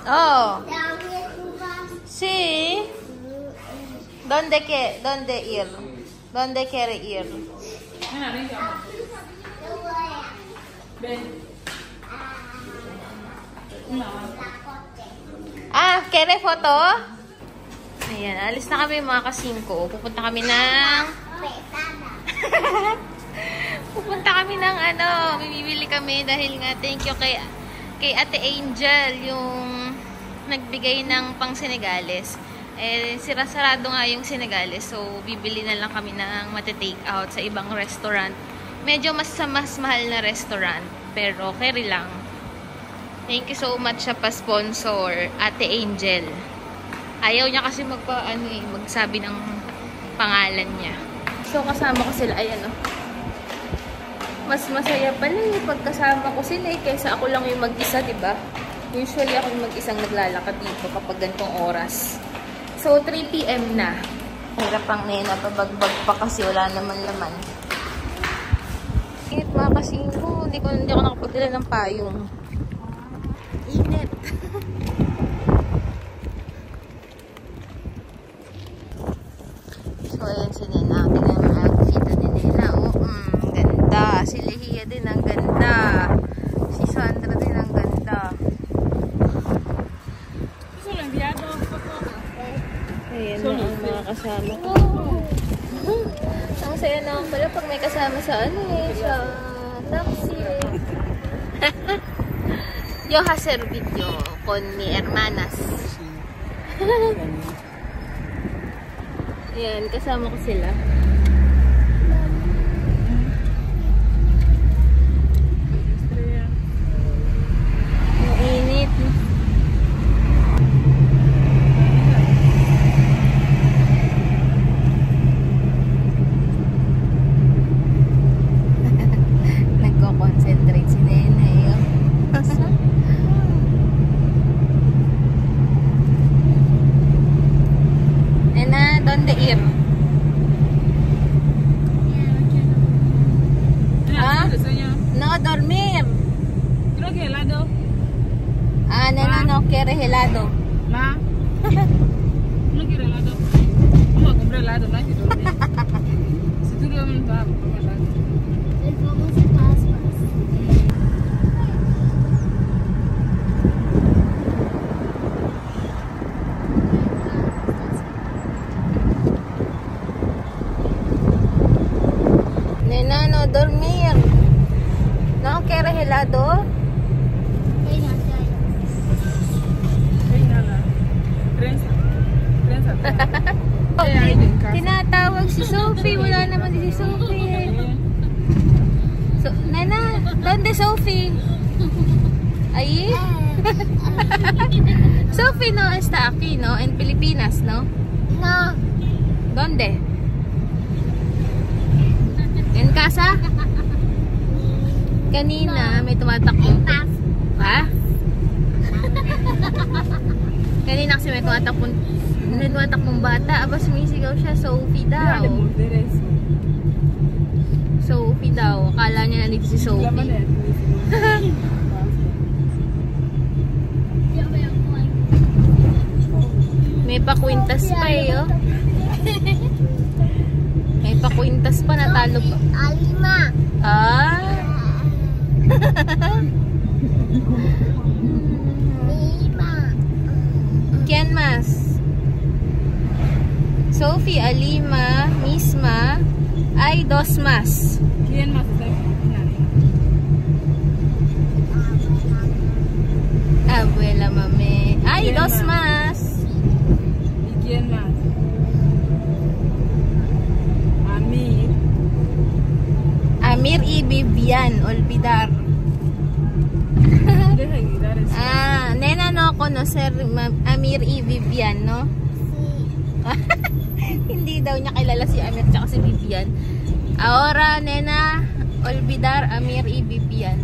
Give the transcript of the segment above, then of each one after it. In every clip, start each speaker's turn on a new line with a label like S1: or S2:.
S1: Oh. Sí. ¿Dónde ir? ¿Dónde quiere ir? Ah, ¿quiere foto? Ayan, alis na kami mga kasingko. Pupunta kami ng... Pupunta kami ng bibili kami dahil nga thank you kay Ate Angel yung nagbigay ng pang Senegales. Eh, sarado nga yung Senegales. So, bibili na lang kami ng mati-take out sa ibang restaurant. Medyo mas mahal na restaurant. Pero, carry lang. Thank you so much sa pa-sponsor, Ate Angel. Ayaw niya kasi magsabi ng pangalan niya. So, kasama ko sila. Ayan, oh. Mas masaya pala pag kasama ko sila kaysa ako lang yung mag-isa, diba? Usually ako yung mag-isang naglalakad dito kapag ganitong oras. So, 3 PM na. Hirap ang nena, pabagbag pa kasi wala naman laman. Init mga kasingko, hindi ako nakapagdala ng payong. Init. So, ayan si Nena. Tingnan mo ang outfit din nila. Oh, ganda. Si Lehia din ang ganda. Si Sandra din ang ganda. Ayan na ang mga kasama ko. Ang saya naman pala pag may kasama sa sa taxi. Yo hacer video con mi hermanas. Ayan, kasama ko sila. Ang init. Nagko-concentrate si Nena eh. Nena, ¿dónde ir? ¿Ah? No, dormir.
S2: Creo que helado.
S1: Ah, Nena no quiere helado.
S2: Ma. No quiero helado. Vamos a comprar helado, no hay que dormir. Si tú duermes, vas a comprar helado.
S3: Vamos a Pascuas.
S1: Nena, no dormir. No quiere helado. Tinatawag si Sophie. Wala naman si Sophie. So, Nena, ¿dónde Sophie? Ahí? Sophie no está aquí, ¿no? En Pilipinas, ¿no?
S3: No.
S1: ¿Dónde? En casa? Kanina, may tumatakbo. Ha? Kanina kasi may tumatakbong bata. Aba, sumisigaw siya. Sophie daw. Sophie daw. Akala niya nandito si Sophie. May pakwintas pa eh, oh. May pakwintas pa, natalo pa.
S3: Alima.
S1: Ah?
S3: Lima.
S1: ¿Quién más? Sophie, Alima, Misma. Hay 2 más.
S2: ¿Quién más está aquí?
S1: Abuela, mami. Hay 2 más.
S2: ¿Y quién más? Amir.
S1: Amir y Vivian, olvidar.
S2: Deja de gritar eso.
S1: Ah, Nena no conocer Amir y Vivian, no? Hindi daw niya kilala si Amir tsaka si Vivian. Ahora, Nena, olvidar Amir y Vivian.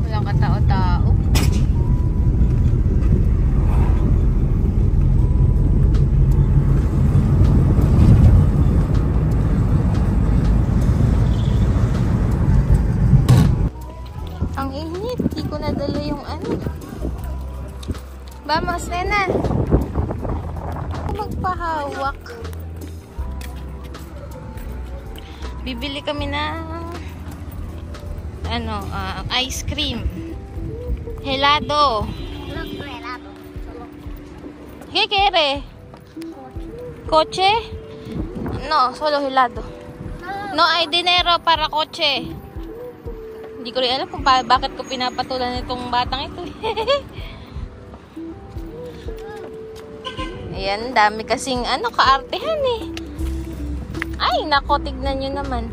S1: Walang katao-tao. Vamos, nena. Magpahawak. Bibili kami ng ice cream. Helado. ¿Qué quiere? ¿Coche? No, solo helado. No hay dinero para coche. Hindi ko rin alam kung bakit ko pinapatulan itong batang ito. Ayan, dami kasing kaartehan eh. Ay, nako, tignan nyo naman.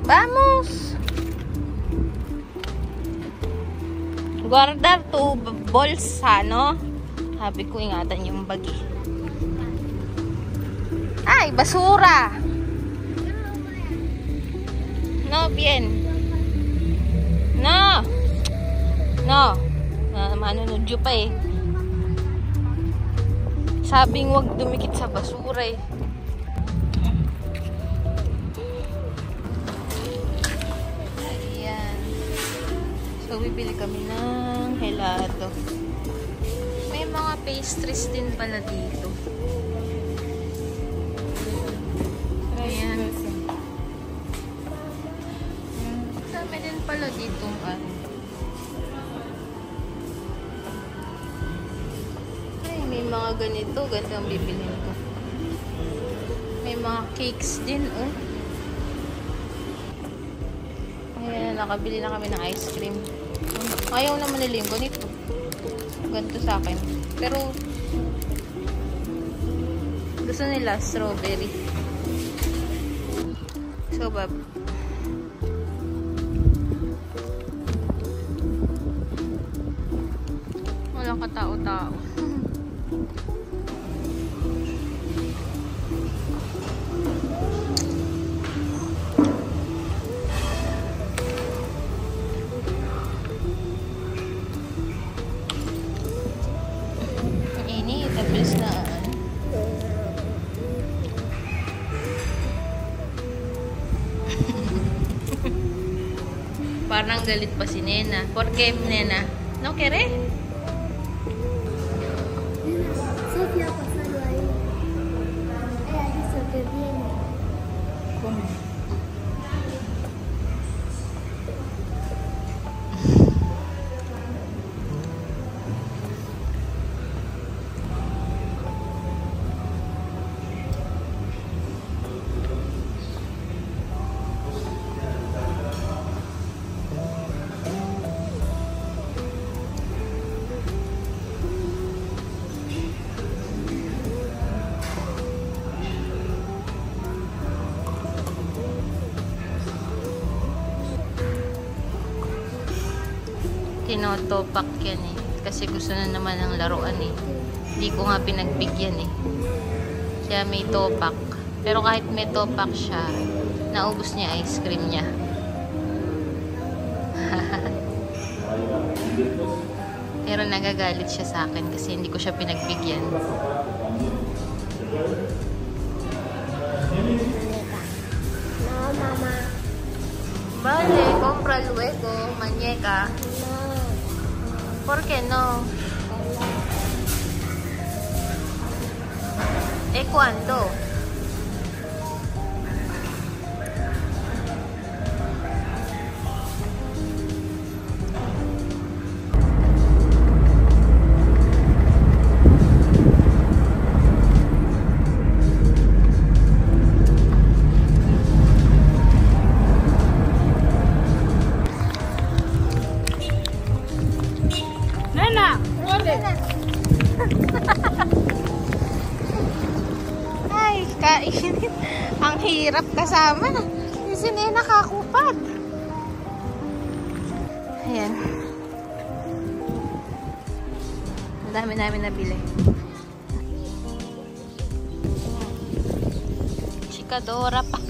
S1: Vamos! Guardar tu bolsa, no? Sabi ko, ingatan yung bagi. Ay, basura! No, bien. No! No! Manunod pa eh. Sabing wag dumikit sa basura eh. Ayan. So, bibili kami ng helado. May mga pastries din pala dito. Ayan. Dami din pala dito may mga ganito, ganito ang bibilhin ko. May mga cakes din, oh. Ayan, nakabili na kami ng ice cream. Ayaw naman nila yung ganito. Ganito sa akin. Pero, gusto nila strawberry. So, walang katao-tao. Ini tapos na. Parang galit pa si Nena. ¿Por qué, Nena? ¿No quiere?
S3: Sofía pasando ahí. Ella dice que viene.
S2: ¿Cómo?
S1: Tinotopak yan eh. Kasi gusto na naman ng laruan eh. Hindi ko nga pinagbigyan eh. Kaya may topak. Pero kahit may topak siya, naubos niya ice cream niya. Pero nagagalit siya sa akin kasi hindi ko siya pinagbigyan.
S3: No, mamá.
S1: Vale, compra luego, muñeca.
S3: No.
S1: ¿Por qué no? ¿Cuándo?
S2: Nena, ¿dónde?
S1: Ay, kainin. Ang hirap kasama. Kasi Nena kakupad. Ayan. Ang dami namin nabili. Chikadora pa.